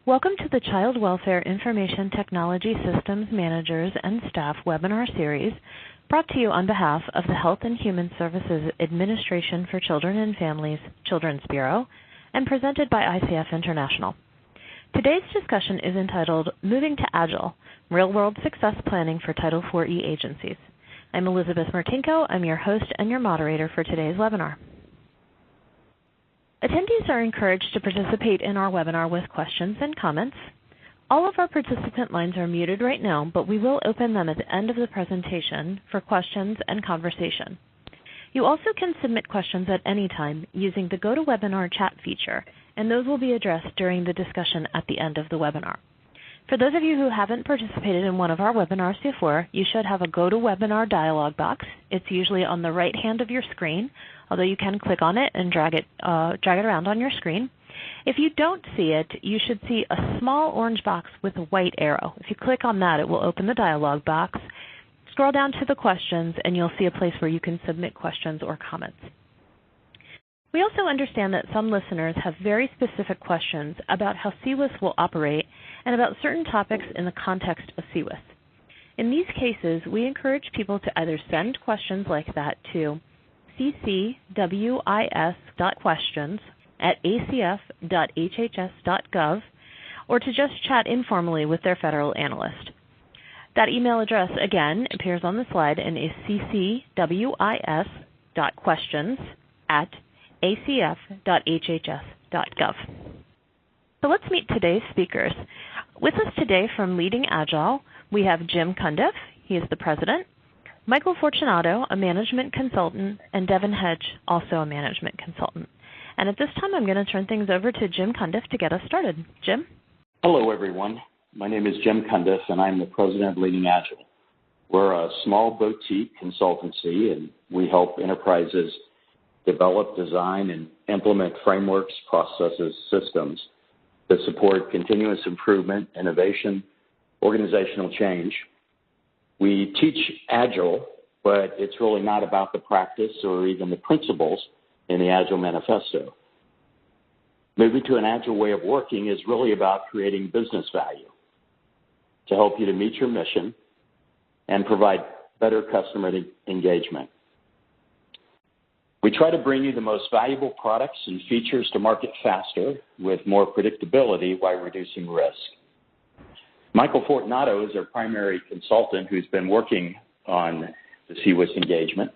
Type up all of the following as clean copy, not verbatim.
Welcome to the Child Welfare Information Technology Systems Managers and Staff webinar series brought to you on behalf of the Health and Human Services Administration for Children and Families, Children's Bureau, and presented by ICF International. Today's discussion is entitled Moving to Agile, Real-World Success Planning for Title IV-E Agencies. I'm Elizabeth Martinko. I'm your host and your moderator for today's webinar. Attendees are encouraged to participate in our webinar with questions and comments. All of our participant lines are muted right now, but we will open them at the end of the presentation for questions and conversation. You also can submit questions at any time using the GoToWebinar chat feature, and those will be addressed during the discussion at the end of the webinar. For those of you who haven't participated in one of our webinars before, you should have a GoToWebinar dialog box. It's usually on the right hand of your screen, although you can click on it and drag it around on your screen. If you don't see it, you should see a small orange box with a white arrow. If you click on that, it will open the dialog box. Scroll down to the questions, and you'll see a place where you can submit questions or comments. We also understand that some listeners have very specific questions about how CWIS will operate and about certain topics in the context of CWIS. In these cases, we encourage people to either send questions like that to ccwis.questions@acf.hhs.gov or to just chat informally with their federal analyst. That email address, again, appears on the slide and is ccwis.questions@acf.hhs.gov. So let's meet today's speakers. With us today from LeadingAgile, we have Jim Cundiff. He is the president. Michael Fortunato, a management consultant, and Devin Hedge, also a management consultant. And at this time, I'm going to turn things over to Jim Cundiff to get us started. Jim? Hello, everyone. My name is Jim Cundiff, and I'm the president of LeadingAgile. We're a small boutique consultancy, and we help enterprises develop, design, and implement frameworks, processes, systems that support continuous improvement, innovation, organizational change. We teach Agile, but it's really not about the practice or even the principles in the Agile Manifesto. Moving to an Agile way of working is really about creating business value to help you to meet your mission and provide better customer engagement. We try to bring you the most valuable products and features to market faster with more predictability while reducing risk. Michael Fortunato is our primary consultant who's been working on the CWIS engagement.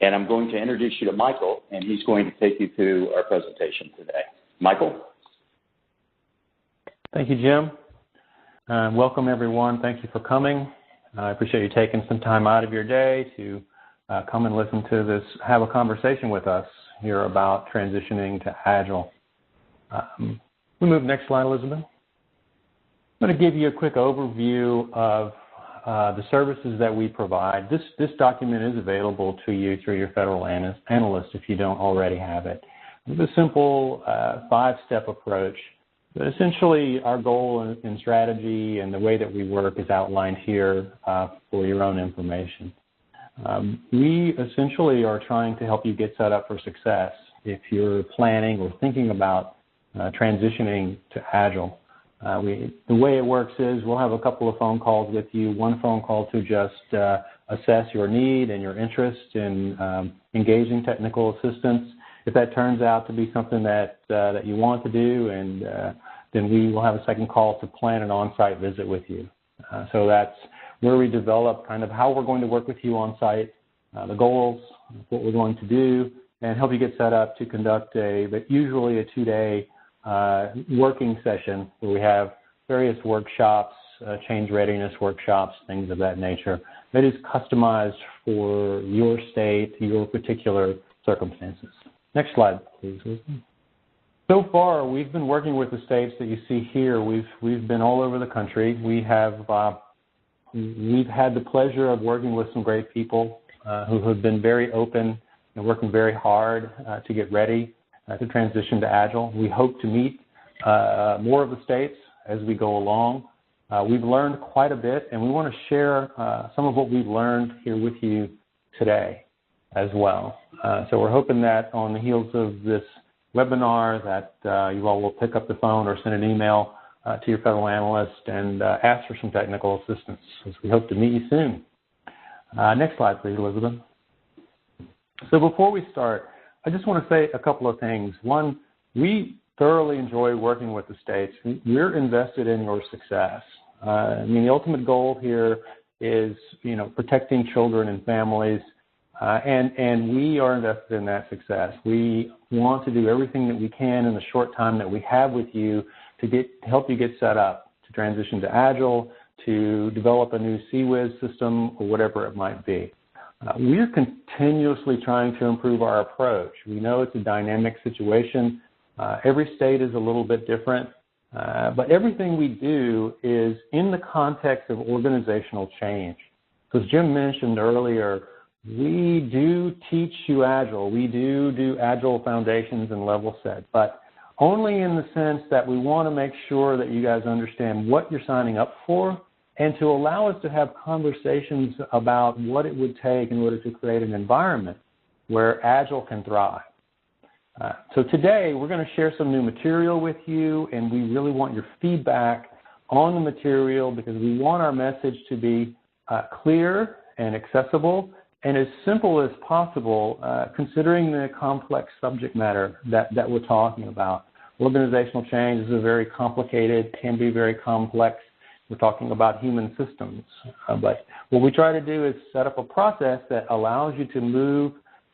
And I'm going to introduce you to Michael, and he's going to take you through our presentation today. Michael? Thank you, Jim. Welcome, everyone. Thank you for coming. I appreciate you taking some time out of your day to come and listen to this, have a conversation with us here about transitioning to Agile. We move next slide, Elizabeth. I'm going to give you a quick overview of the services that we provide. This document is available to you through your federal analyst if you don't already have it. It's a simple 5-step approach. But essentially, our goal and strategy and the way that we work is outlined here for your own information. We essentially are trying to help you get set up for success if you're planning or thinking about transitioning to Agile. The way it works is we'll have a couple of phone calls with you, one phone call to just assess your need and your interest in engaging technical assistance. If that turns out to be something that you want to do, and then we will have a second call to plan an on-site visit with you. So that's where we develop kind of how we're going to work with you on-site, the goals, what we're going to do, and help you get set up to conduct usually a 2-day working session where we have various workshops, change readiness workshops, things of that nature. That is customized for your state, your particular circumstances. Next slide, please. So far, we've been working with the states that you see here. We've been all over the country. We've had the pleasure of working with some great people who have been very open and working very hard to get ready to transition to Agile. We hope to meet more of the states as we go along. We've learned quite a bit, and we want to share some of what we've learned here with you today as well. So we're hoping that on the heels of this webinar that you all will pick up the phone or send an email to your fellow analyst and ask for some technical assistance, as we hope to meet you soon. Next slide, please, Elizabeth. So before we start, I just want to say a couple of things. One, we thoroughly enjoy working with the states. We're invested in your success. The ultimate goal here is, protecting children and families, and we are invested in that success. We want to do everything that we can in the short time that we have with you to help you get set up to transition to Agile, to develop a new CWIS system, or whatever it might be. We're continuously trying to improve our approach. We know it's a dynamic situation. Every state is a little bit different, but everything we do is in the context of organizational change. So as Jim mentioned earlier, we do teach you Agile. We do Agile foundations and level set, but only in the sense that we want to make sure that you guys understand what you're signing up for, and to allow us to have conversations about what it would take in order to create an environment where Agile can thrive. So today, we're going to share some new material with you, and we really want your feedback on the material because we want our message to be clear and accessible and as simple as possible, considering the complex subject matter that we're talking about. Organizational change is very complicated, can be very complex. We're talking about human systems. But what we try to do is set up a process that allows you to move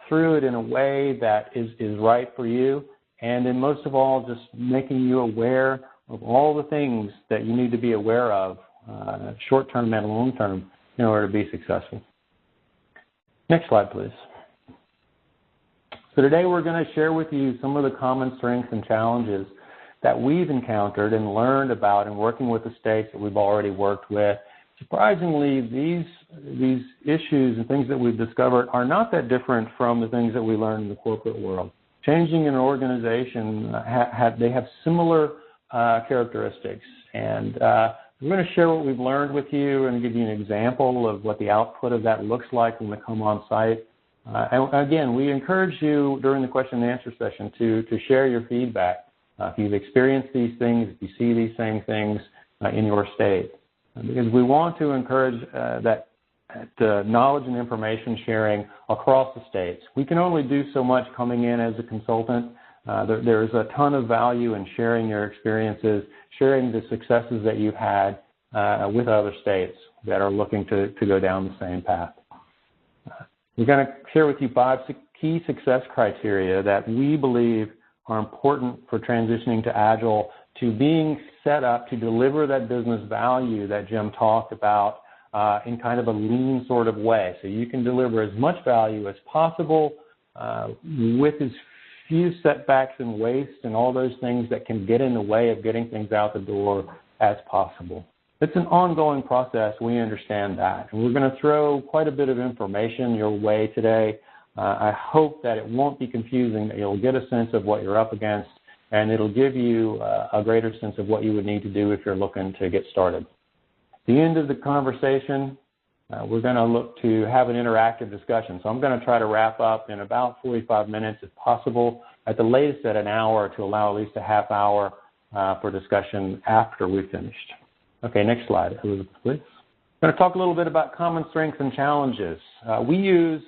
through it in a way that is right for you, and then most of all, just making you aware of all the things that you need to be aware of, short-term and long-term, in order to be successful. Next slide, please. So today we're going to share with you some of the common strengths and challenges that we've encountered and learned about in working with the states that we've already worked with. Surprisingly, these issues and things that we've discovered are not that different from the things that we learn in the corporate world. Changing an organization, they have similar characteristics. And we're going to share what we've learned with you and give you an example of what the output of that looks like when we come on site. And again, we encourage you during the question and answer session to share your feedback. If you've experienced these things, if you see these same things in your state. Because we want to encourage that knowledge and information sharing across the states. We can only do so much coming in as a consultant. There's a ton of value in sharing your experiences, sharing the successes that you've had with other states that are looking to go down the same path. We're going to share with you 5 key success criteria that we believe are important for transitioning to Agile, to being set up to deliver that business value that Jim talked about in kind of a lean sort of way. So you can deliver as much value as possible with as few setbacks and waste and all those things that can get in the way of getting things out the door as possible. It's an ongoing process. We understand that. And we're going to throw quite a bit of information your way today. I hope that it won't be confusing, that you'll get a sense of what you're up against, and it'll give you a greater sense of what you would need to do if you're looking to get started. At the end of the conversation, we're going to look to have an interactive discussion. So I'm going to try to wrap up in about 45 minutes if possible, at the latest at an hour, to allow at least a half hour for discussion after we've finished. Okay, next slide, Elizabeth, please. I'm going to talk a little bit about common strengths and challenges. We use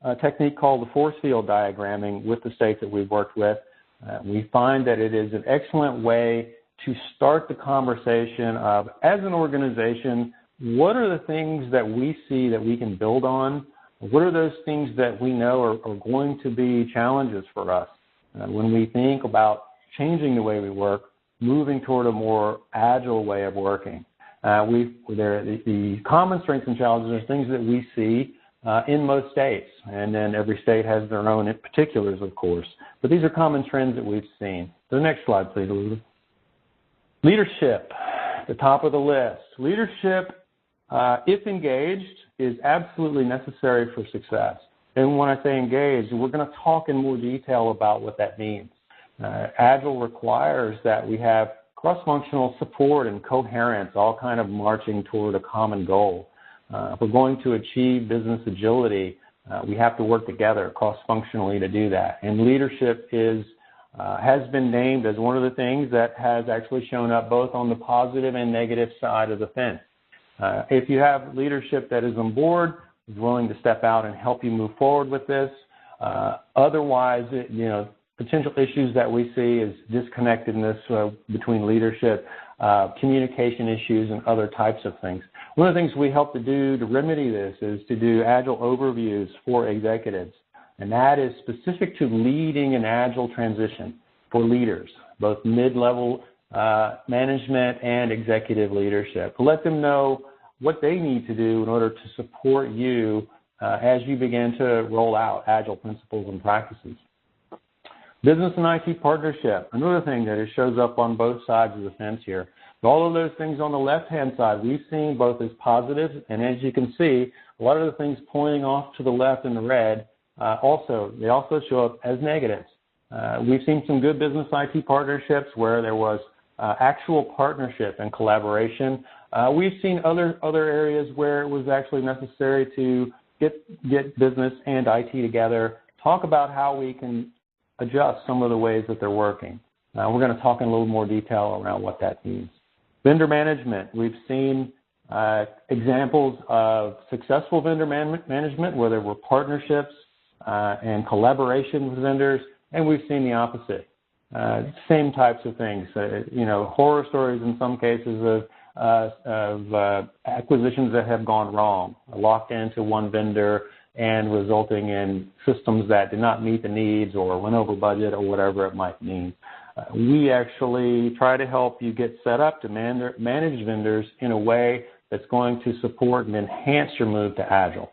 a technique called the force field diagramming with the states that we've worked with. We find that it is an excellent way to start the conversation of, as an organization, what are the things that we see that we can build on? What are those things that we know are going to be challenges for us when we think about changing the way we work, moving toward a more agile way of working? The common strengths and challenges are things that we see in most states, and then every state has their own particulars, of course. But these are common trends that we've seen. The next slide, please, Elizabeth. Leadership, the top of the list. Leadership, if engaged, is absolutely necessary for success. And when I say engaged, we're going to talk in more detail about what that means. Agile requires that we have cross-functional support and coherence, all kind of marching toward a common goal. If we're going to achieve business agility, we have to work together cross-functionally to do that. And leadership is has been named as one of the things that has actually shown up both on the positive and negative side of the fence. If you have leadership that is on board, is willing to step out and help you move forward with this, otherwise, potential issues that we see is disconnectedness between leadership, communication issues, and other types of things. One of the things we help to do to remedy this is to do Agile overviews for executives, and that is specific to leading an Agile transition for leaders, both mid-level management and executive leadership, to let them know what they need to do in order to support you as you begin to roll out Agile principles and practices. Business and IT partnership, another thing that it shows up on both sides of the fence here. All of those things on the left-hand side we've seen both as positives, and as you can see, a lot of the things pointing off to the left in the red, they also show up as negatives. We've seen some good business IT partnerships where there was actual partnership and collaboration. We've seen other areas where it was actually necessary to get business and IT together, talk about how we can adjust some of the ways that they're working. We're going to talk in a little more detail around what that means. Vendor management, we've seen examples of successful vendor management where there were partnerships and collaboration with vendors, and we've seen the opposite. Same types of things, horror stories in some cases of acquisitions that have gone wrong, locked into one vendor and resulting in systems that did not meet the needs or went over budget or whatever it might mean. We actually try to help you get set up to manage vendors in a way that's going to support and enhance your move to Agile.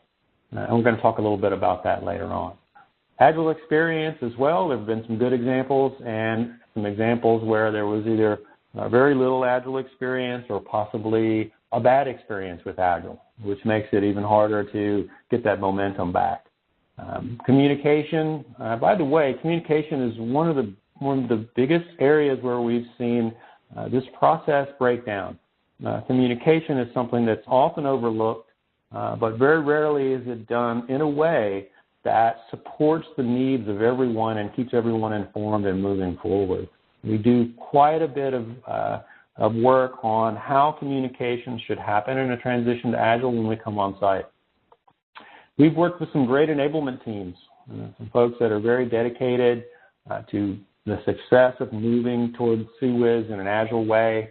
And we're going to talk a little bit about that later on. Agile experience as well. There have been some good examples and some examples where there was either very little Agile experience or possibly a bad experience with Agile, which makes it even harder to get that momentum back. Communication, by the way, communication is one of the biggest areas where we've seen this process break down. Communication is something that's often overlooked, but very rarely is it done in a way that supports the needs of everyone and keeps everyone informed and moving forward. We do quite a bit of work on how communication should happen in a transition to Agile when we come on site. We've worked with some great enablement teams, some folks that are very dedicated to the success of moving towards CWIS in an Agile way,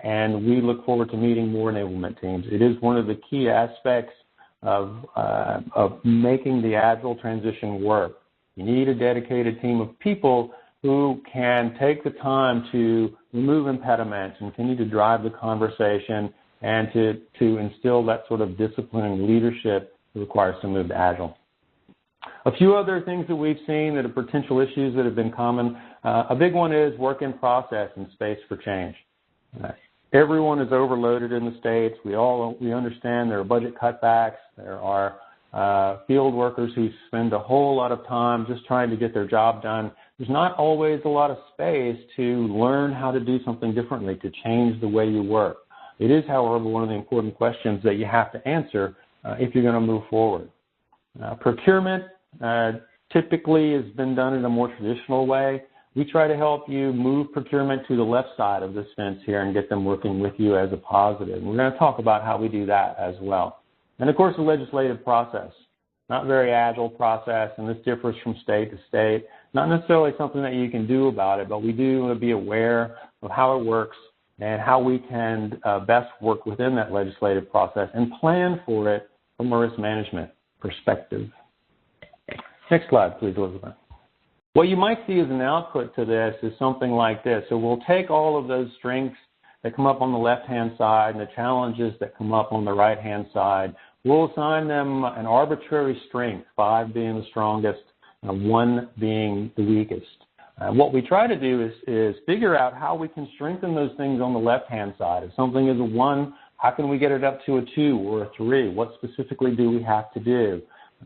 and we look forward to meeting more enablement teams. It is one of the key aspects of making the Agile transition work. You need a dedicated team of people who can take the time to remove impediments and continue to drive the conversation and to instill that sort of discipline and leadership that requires to move to Agile. A few other things that we've seen that are potential issues that have been common. A big one is work in process and space for change. Everyone is overloaded in the States. We understand there are budget cutbacks. There are field workers who spend a whole lot of time just trying to get their job done. There's not always a lot of space to learn how to do something differently, to change the way you work. It is, however, one of the important questions that you have to answer if you're going to move forward. Procurement typically has been done in a more traditional way. We try to help you move procurement to the left side of this fence here and get them working with you as a positive. We're going to talk about how we do that as well. And, of course, the legislative process. Not very Agile process, and this differs from state to state. Not necessarily something that you can do about it, but we do want to be aware of how it works and how we can best work within that legislative process and plan for it from a risk management perspective. Next slide, please, Elizabeth. What you might see as an output to this is something like this. So we'll take all of those strengths that come up on the left-hand side and the challenges that come up on the right-hand side. We'll assign them an arbitrary strength, 5 being the strongest, and 1 being the weakest. What we try to do is figure out how we can strengthen those things on the left-hand side. If something is a 1, how can we get it up to a 2 or a 3? What specifically do we have to do?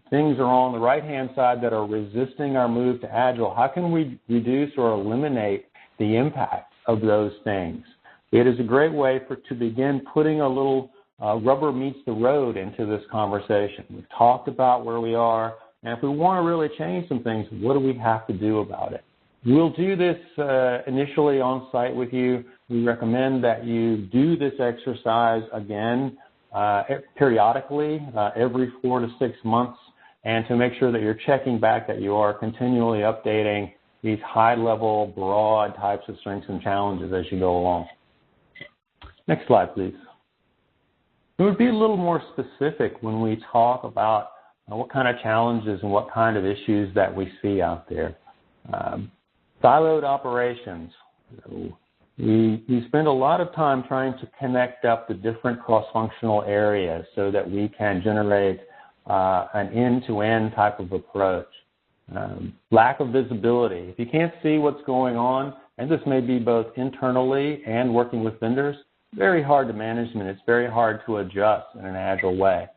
Things are on the right-hand side that are resisting our move to Agile. How can we reduce or eliminate the impact of those things? It is a great way to begin putting a little rubber meets the road into this conversation. We've talked about where we are, and if we want to really change some things, what do we have to do about it? We'll do this initially on site with you. We recommend that you do this exercise again periodically, every 4 to 6 months, and to make sure that you're checking back that you are continually updating these high-level, broad types of strengths and challenges as you go along. Next slide, please. It would be a little more specific when we talk about what kind of challenges and what kind of issues that we see out there. Siloed operations. We spend a lot of time trying to connect up the different cross-functional areas so that we can generate an end-to-end type of approach. Lack of visibility. If you can't see what's going on, and this may be both internally and working with vendors, very hard to manage, and it's very hard to adjust in an agile way.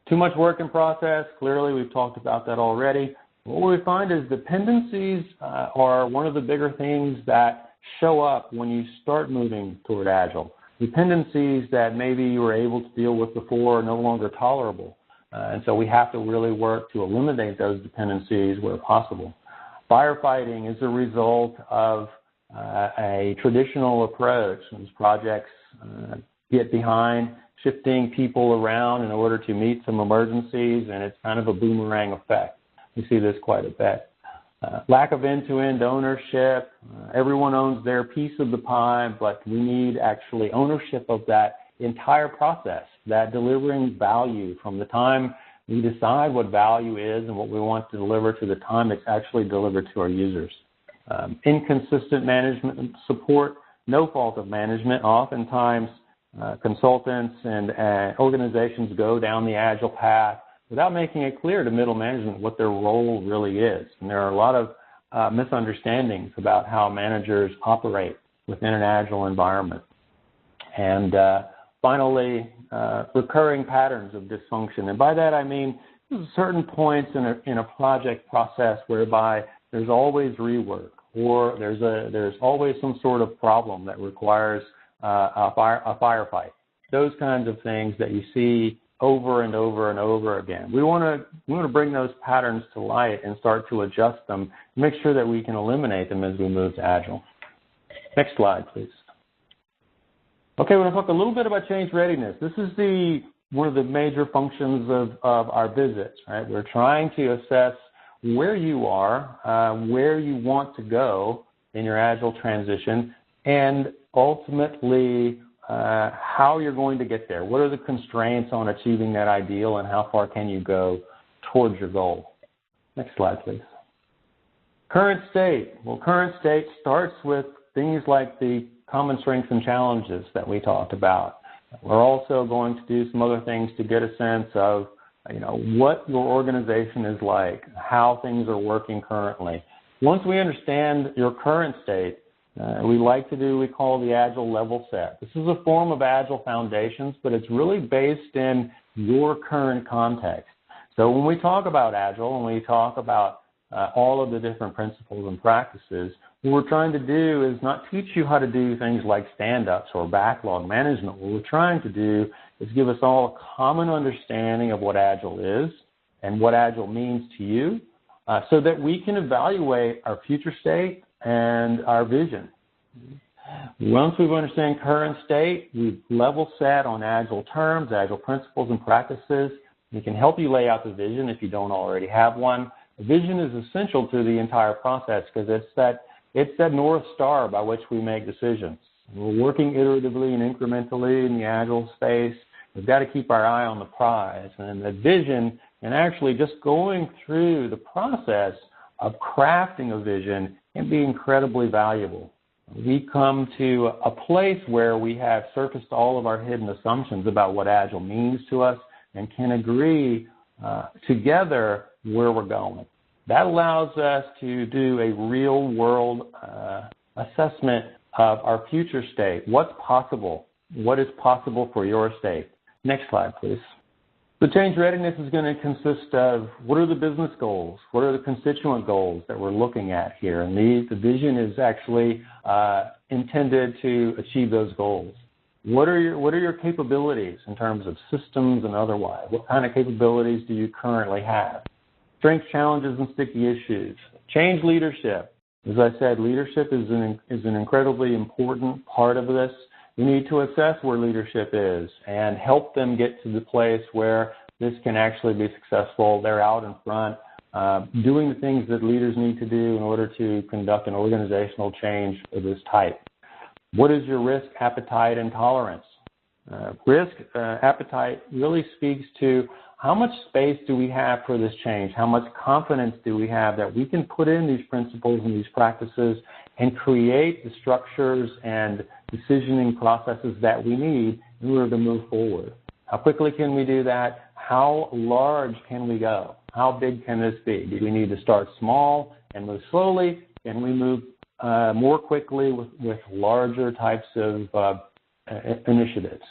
Too much work in process. Clearly, we've talked about that already. What we find is dependencies are one of the bigger things that show up when you start moving toward Agile. Dependencies that maybe you were able to deal with before are no longer tolerable. And so we have to really work to eliminate those dependencies where possible. Firefighting is a result of a traditional approach. These projects get behind, shifting people around in order to meet some emergencies, and it's kind of a boomerang effect. We see this quite a bit. Lack of end-to-end ownership. Everyone owns their piece of the pie, but we need actually ownership of that entire process, that delivering value from the time we decide what value is and what we want to deliver to the time it's actually delivered to our users. Inconsistent management support, no fault of management. Oftentimes, consultants and organizations go down the Agile path without making it clear to middle management what their role really is. And there are a lot of misunderstandings about how managers operate within an Agile environment. And finally, recurring patterns of dysfunction. And by that I mean certain points in a project process whereby there's always rework, or there's always some sort of problem that requires a firefight. Those kinds of things that you see over and over and over again. We want to bring those patterns to light and start to adjust them, make sure that we can eliminate them as we move to Agile. Next slide, please. Okay, we're going to talk a little bit about change readiness. This is one of the major functions of our visits, right? We're trying to assess where you are, where you want to go in your Agile transition, and ultimately how you're going to get there. What are the constraints on achieving that ideal, and how far can you go towards your goal? Next slide, please. Current state. Well, current state starts with things like the common strengths and challenges that we talked about. We're also going to do some other things to get a sense of, what your organization is like, how things are working currently. Once we understand your current state, we call the Agile level set. This is a form of Agile foundations, but it's really based in your current context. So when we talk about Agile, and we talk about all of the different principles and practices, what we're trying to do is not teach you how to do things like stand-ups or backlog management. What we're trying to do is give us all a common understanding of what Agile is and what Agile means to you, so that we can evaluate our future state and our vision. Once we understand current state, we've level set on Agile terms, Agile principles and practices. We can help you lay out the vision if you don't already have one. The vision is essential to the entire process because it's that North Star by which we make decisions. We're working iteratively and incrementally in the Agile space. We've got to keep our eye on the prize. And the vision, and actually just going through the process of crafting a vision, can be incredibly valuable. We come to a place where we have surfaced all of our hidden assumptions about what Agile means to us and can agree together where we're going. That allows us to do a real-world assessment of our future state. What's possible? What is possible for your state? Next slide, please. The change readiness is going to consist of what are the business goals? What are the constituent goals that we're looking at here? And the vision is actually intended to achieve those goals. What are your capabilities in terms of systems and otherwise? What kind of capabilities do you currently have? Strengths, challenges, and sticky issues. Change leadership. As I said, leadership is an incredibly important part of this. We need to assess where leadership is and help them get to the place where this can actually be successful. They're out in front, doing the things that leaders need to do in order to conduct an organizational change of this type. What is your risk, appetite, and tolerance? Risk appetite really speaks to how much space do we have for this change? How much confidence do we have that we can put in these principles and these practices and create the structures and decisioning processes that we need in order to move forward? How quickly can we do that? How large can we go? How big can this be? Do we need to start small and move slowly? Can we move more quickly with larger types of initiatives?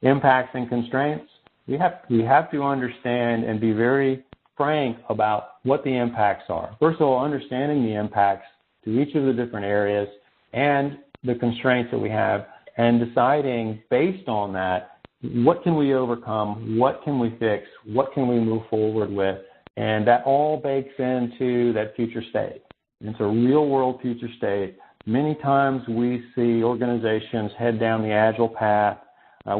Impacts and constraints. We have to understand and be very frank about what the impacts are. First of all, understanding the impacts to each of the different areas and the constraints that we have, and deciding based on that, what can we overcome, what can we fix, what can we move forward with, and that all bakes into that future state. It's a real-world future state. Many times we see organizations head down the Agile path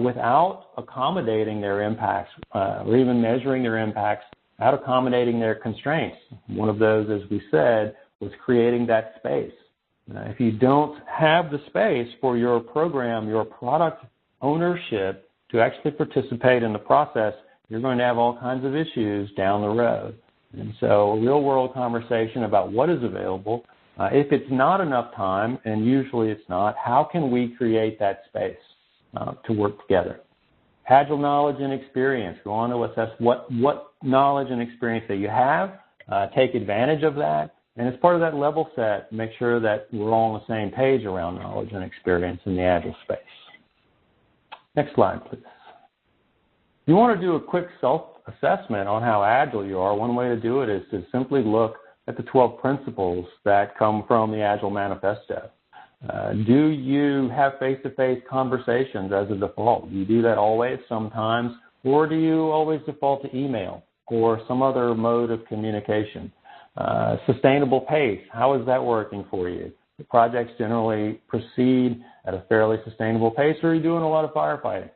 without accommodating their impacts or even measuring their impacts, without accommodating their constraints. One of those, as we said, was creating that space. If you don't have the space for your program, your product ownership to actually participate in the process, you're going to have all kinds of issues down the road. And so a real-world conversation about what is available. If it's not enough time, and usually it's not, how can we create that space to work together? Agile knowledge and experience. Go on to assess what knowledge and experience that you have. Take advantage of that. And as part of that level set, make sure that we're all on the same page around knowledge and experience in the Agile space. Next slide, please. If you want to do a quick self-assessment on how Agile you are, one way to do it is to simply look at the 12 principles that come from the Agile Manifesto. Do you have face-to-face conversations as a default? Do you do that always, sometimes, or do you always default to email or some other mode of communication? Sustainable pace, how is that working for you? The projects generally proceed at a fairly sustainable pace, or are you doing a lot of firefighting?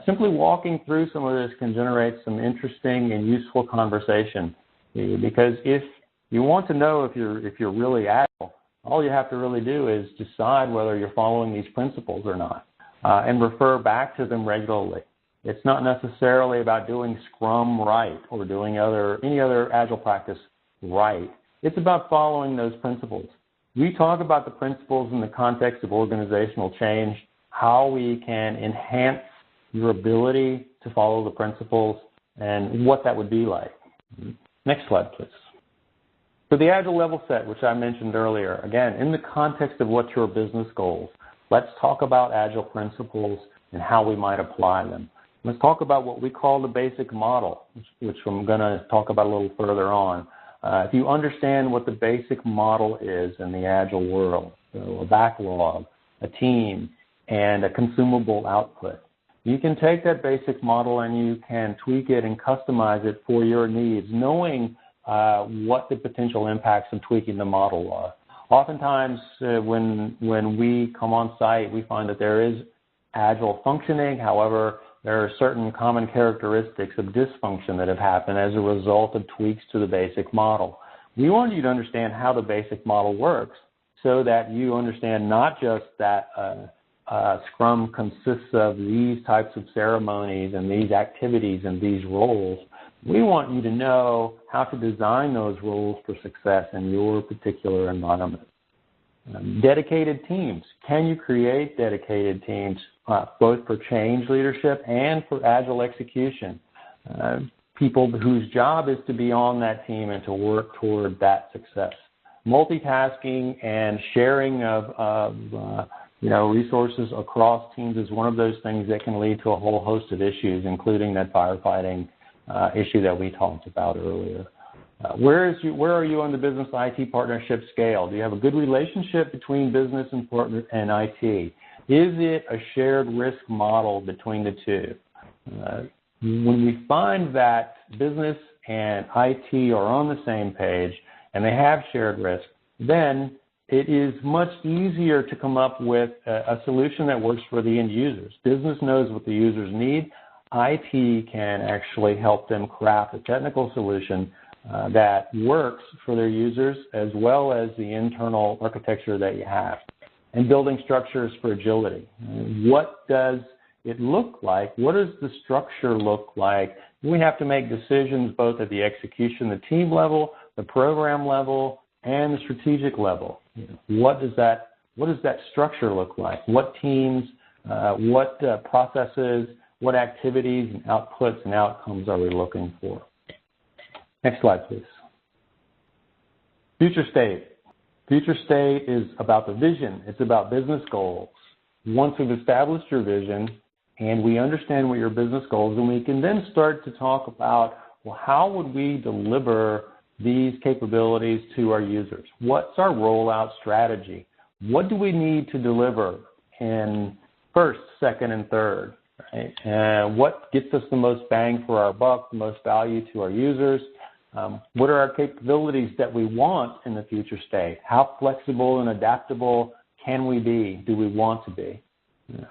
Simply walking through some of this can generate some interesting and useful conversation, because if you want to know if you're really Agile, all you have to really do is decide whether you're following these principles or not, and refer back to them regularly. It's not necessarily about doing Scrum right or doing any other Agile practice right. It's about following those principles. We talk about the principles in the context of organizational change, how we can enhance your ability to follow the principles, and what that would be like. Next slide, please. For the Agile level set, which I mentioned earlier, again, in the context of what's your business goals, let's talk about Agile principles and how we might apply them. Let's talk about what we call the basic model, which I'm going to talk about a little further on. If you understand what the basic model is in the Agile world, so a backlog, a team, and a consumable output, you can take that basic model and you can tweak it and customize it for your needs, knowing what the potential impacts of tweaking the model are. Oftentimes, when we come on site, we find that there is Agile functioning. However, there are certain common characteristics of dysfunction that have happened as a result of tweaks to the basic model. We want you to understand how the basic model works so that you understand not just that Scrum consists of these types of ceremonies and these activities and these roles. We want you to know how to design those roles for success in your particular environment. Dedicated teams. Can you create dedicated teams both for change leadership and for Agile execution? People whose job is to be on that team and to work toward that success. Multitasking and sharing of resources across teams is one of those things that can lead to a whole host of issues, including that firefighting issue that we talked about earlier. Where are you on the business IT partnership scale? Do you have a good relationship between business and partner and IT? Is it a shared risk model between the two? When we find that business and IT are on the same page and they have shared risk, then it is much easier to come up with a solution that works for the end users. Business knows what the users need. IT can actually help them craft a technical solution that works for their users as well as the internal architecture that you have. And building structures for agility. What does it look like? What does the structure look like? We have to make decisions both at the execution, the team level, the program level, and the strategic level. What does that structure look like? What teams, what processes, what activities and outputs and outcomes are we looking for? Next slide, please. Future state. Future state is about the vision. It's about business goals. Once we've established your vision and we understand what your business goals, then we can then start to talk about, well, how would we deliver these capabilities to our users? What's our rollout strategy? What do we need to deliver in first, second, and third? Right? What gets us the most bang for our buck, the most value to our users? What are our capabilities that we want in the future state? How flexible and adaptable can we be? Do we want to be?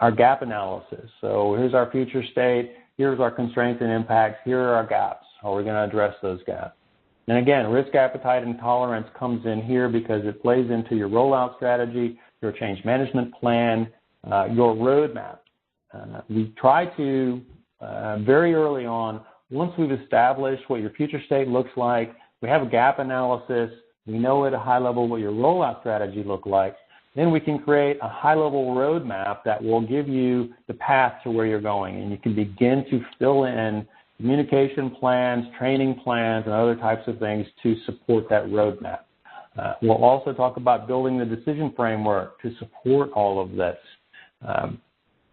Our gap analysis. So here's our future state. Here's our constraints and impacts. Here are our gaps. How are we going to address those gaps? And again, risk appetite and tolerance comes in here because it plays into your rollout strategy, your change management plan, your roadmap. We try to, very early on, once we've established what your future state looks like, we have a gap analysis, we know at a high level what your rollout strategy looks like, then we can create a high-level roadmap that will give you the path to where you're going, and you can begin to fill in communication plans, training plans, and other types of things to support that roadmap. We'll also talk about building the decision framework to support all of this.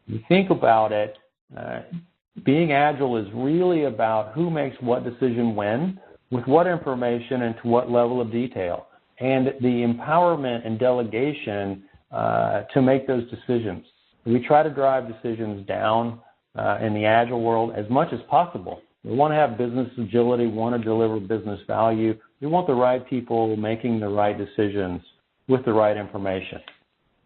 You think about it, being agile is really about who makes what decision when, with what information, and to what level of detail, and the empowerment and delegation to make those decisions. We try to drive decisions down in the agile world as much as possible. We want to have business agility, want to deliver business value. We want the right people making the right decisions with the right information.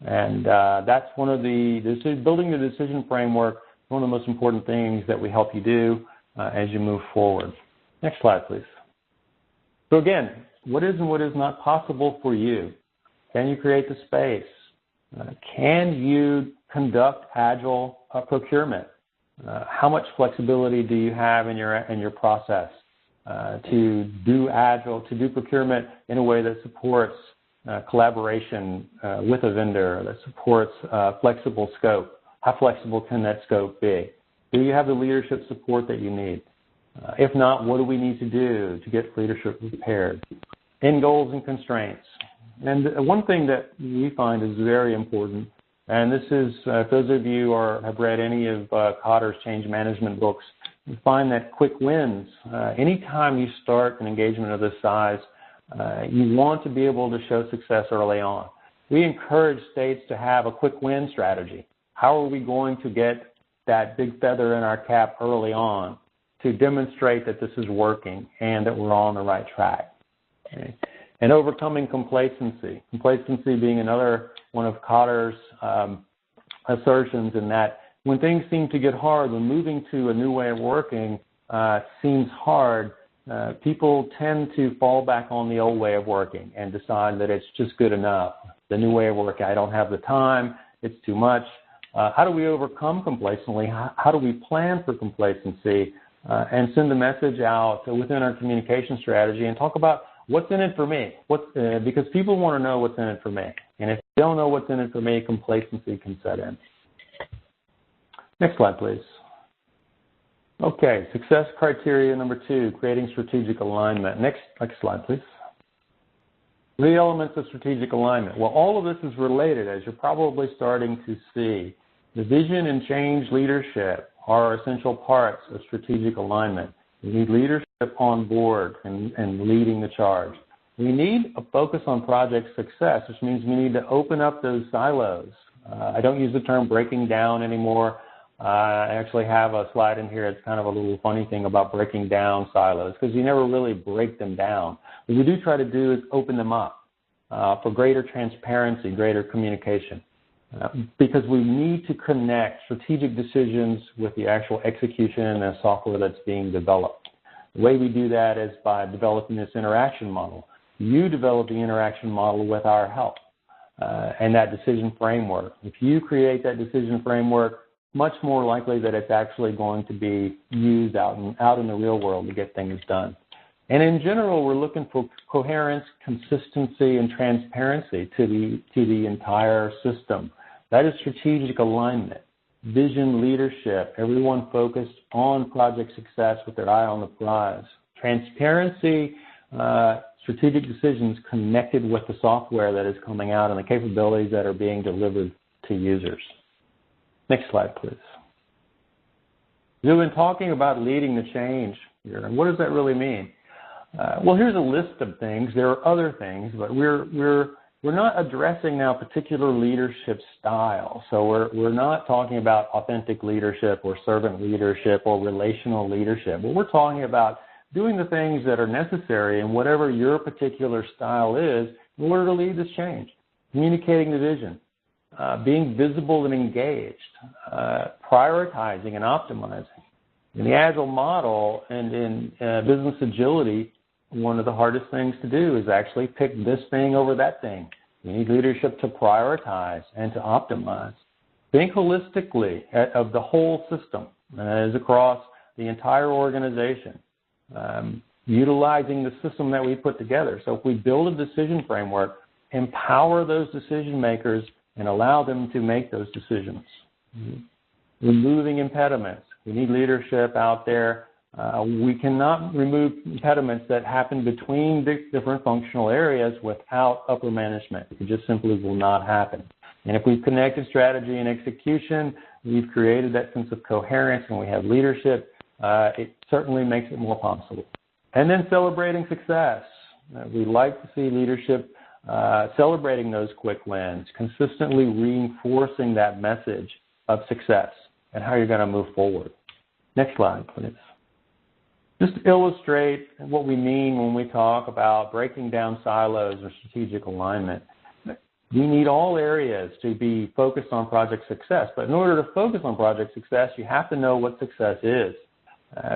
And that's one of building the decision framework, one of the most important things that we help you do as you move forward. Next slide, please. So again, what is and what is not possible for you? Can you create the space? Can you conduct agile procurement? How much flexibility do you have in your process to do agile, to do procurement in a way that supports collaboration with a vendor, that supports flexible scope? How flexible can that scope be? Do you have the leadership support that you need? If not, what do we need to do to get leadership prepared? End goals and constraints. And one thing that we find is very important, and this is, if those of you have read any of Cotter's change management books, you find that quick wins. Anytime you start an engagement of this size, you want to be able to show success early on. We encourage states to have a quick win strategy. How are we going to get that big feather in our cap early on to demonstrate that this is working and that we're on the right track? Okay. And overcoming complacency. Complacency being another one of Cotter's assertions, in that when things seem to get hard, when moving to a new way of working seems hard, people tend to fall back on the old way of working and decide that it's just good enough. The new way of working, I don't have the time, it's too much. How do we overcome complacency? How do we plan for complacency and send the message out within our communication strategy and talk about what's in it for me? Because people want to know what's in it for me. And if they don't know what's in it for me, complacency can set in. Next slide, please. Okay, success criteria number 2, creating strategic alignment. Next slide, please. The elements of strategic alignment. Well, all of this is related, as you're probably starting to see. The vision and change leadership are essential parts of strategic alignment. We need leadership on board and leading the charge. We need a focus on project success, which means we need to open up those silos. I don't use the term breaking down anymore. I actually have a slide in here. It's kind of a little funny thing about breaking down silos, because you never really break them down. What we do try to do is open them up. for greater transparency, greater communication. Because we need to connect strategic decisions with the actual execution and the software that's being developed. The way we do that is by developing this interaction model. You develop the interaction model with our help and that decision framework. If you create that decision framework, much more likely that it's actually going to be used out in the real world to get things done. And in general, we're looking for coherence, consistency, and transparency to the entire system. That is strategic alignment, vision leadership, everyone focused on project success with their eye on the prize. Transparency, strategic decisions connected with the software that is coming out and the capabilities that are being delivered to users. Next slide, please. We've been talking about leading the change here, and what does that really mean? Well, here's a list of things. There are other things, but we're not addressing now particular leadership style. So we're not talking about authentic leadership or servant leadership or relational leadership. But we're talking about doing the things that are necessary in whatever your particular style is in order to lead this change. Communicating the vision, being visible and engaged, prioritizing and optimizing. In the Agile model and in business agility, one of the hardest things to do is actually pick this thing over that thing. You need leadership to prioritize and to optimize. Think holistically of the whole system as across the entire organization, utilizing the system that we put together. So if we build a decision framework, empower those decision makers and allow them to make those decisions. Removing impediments. We need leadership out there. We cannot remove impediments that happen between different functional areas without upper management. It just simply will not happen. And if we've connected strategy and execution, we've created that sense of coherence, and we have leadership, it certainly makes it more possible. And then celebrating success. We like to see leadership celebrating those quick wins, consistently reinforcing that message of success and how you're going to move forward. Next slide, please. Just to illustrate what we mean when we talk about breaking down silos or strategic alignment, we need all areas to be focused on project success. But in order to focus on project success, you have to know what success is.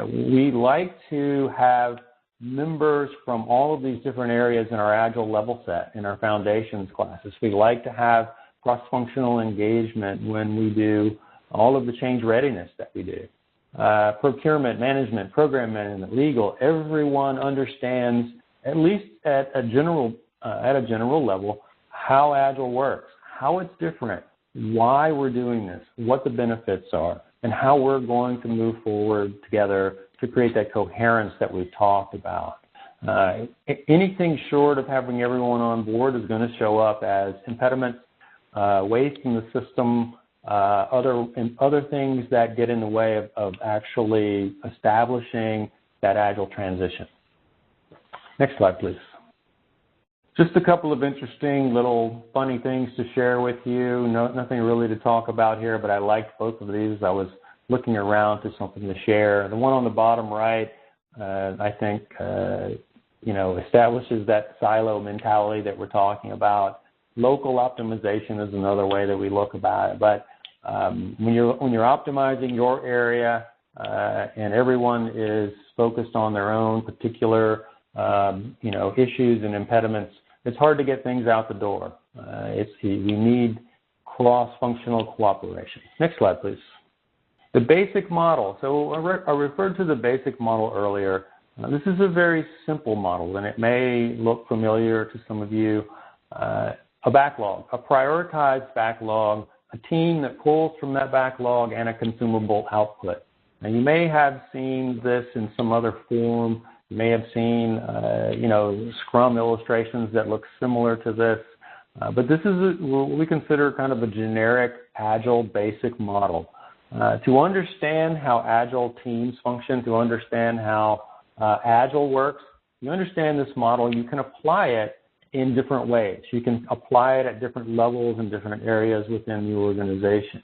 We like to have members from all of these different areas in our Agile level set, in our foundations classes. We like to have cross-functional engagement when we do all of the change readiness that we do. Procurement, management, program management, legal, everyone understands, at least at a general level, how Agile works, how it's different, why we're doing this, what the benefits are, and how we're going to move forward together to create that coherence that we've talked about. Anything short of having everyone on board is going to show up as impediments, waste in the system, other things that get in the way of actually establishing that Agile transition. Next slide, please. Just a couple of interesting little funny things to share with you. Nothing really to talk about here, but I liked both of these. I was looking around to something to share. The one on the bottom right, I think, establishes that silo mentality that we're talking about. Local optimization is another way that we look about it. But when you're optimizing your area and everyone is focused on their own particular issues and impediments, it's hard to get things out the door. We need cross-functional cooperation. Next slide, please. The basic model. So I referred to the basic model earlier. This is a very simple model, and it may look familiar to some of you. A backlog, a prioritized backlog, a team that pulls from that backlog, and a consumable output. Now, you may have seen this in some other form. You may have seen, Scrum illustrations that look similar to this. But this is what we consider kind of a generic Agile basic model. To understand how Agile teams function, to understand how Agile works, you understand this model, you can apply it in different ways. You can apply it at different levels and different areas within the organization.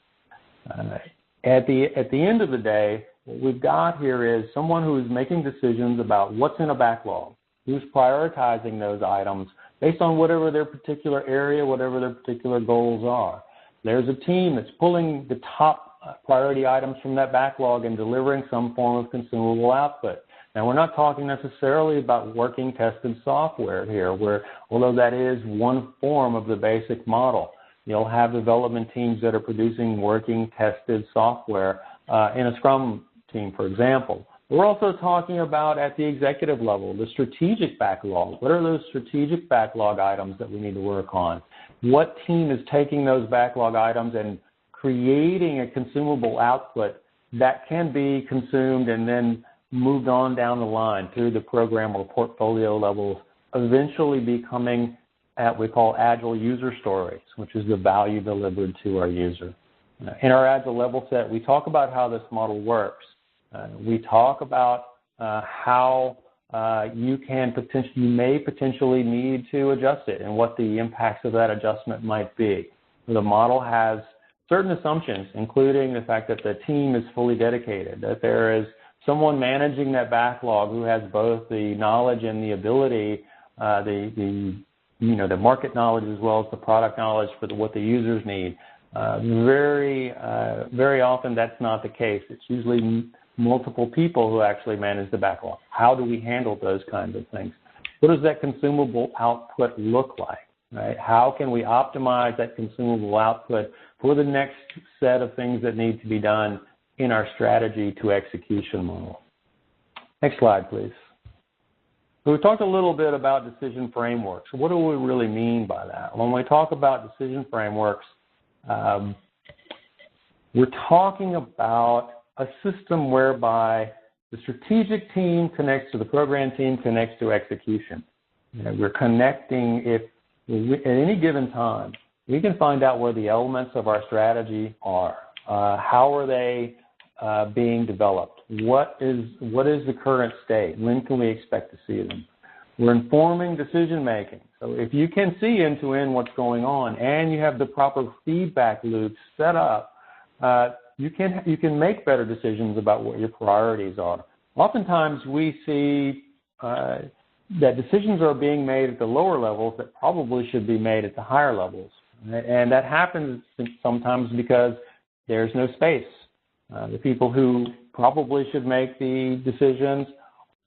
At the end of the day, what we've got here is someone who is making decisions about what's in a backlog, who's prioritizing those items based on whatever their particular area, whatever their particular goals are. There's a team that's pulling the top priority items from that backlog and delivering some form of consumable output. Now, we're not talking necessarily about working tested software here, where, although that is one form of the basic model. You'll have development teams that are producing working tested software in a Scrum team, for example. We're also talking about, at the executive level, the strategic backlog. What are those strategic backlog items that we need to work on? What team is taking those backlog items and creating a consumable output that can be consumed and then moved on down the line through the program or portfolio levels, eventually becoming what we call Agile user stories, which is the value delivered to our user. In our Agile level set, we talk about how this model works. We talk about how you may potentially need to adjust it and what the impacts of that adjustment might be. The model has certain assumptions, including the fact that the team is fully dedicated, that there is someone managing that backlog who has both the knowledge and the ability, the market knowledge as well as the product knowledge for what the users need. Very often that's not the case. It's usually multiple people who actually manage the backlog. How do we handle those kinds of things? What does that consumable output look like? Right? How can we optimize that consumable output for the next set of things that need to be done in our strategy to execution model? Next slide, please. So we talked a little bit about decision frameworks. What do we really mean by that? When we talk about decision frameworks, we're talking about a system whereby the strategic team connects to the program team, connects to execution. We're connecting, at any given time, we can find out where the elements of our strategy are. How are they being developed? What is the current state? When can we expect to see them? We're informing decision making. So if you can see end-to-end what's going on and you have the proper feedback loops set up, you can make better decisions about what your priorities are. Oftentimes we see that decisions are being made at the lower levels that probably should be made at the higher levels. And that happens sometimes because there's no space. The people who probably should make the decisions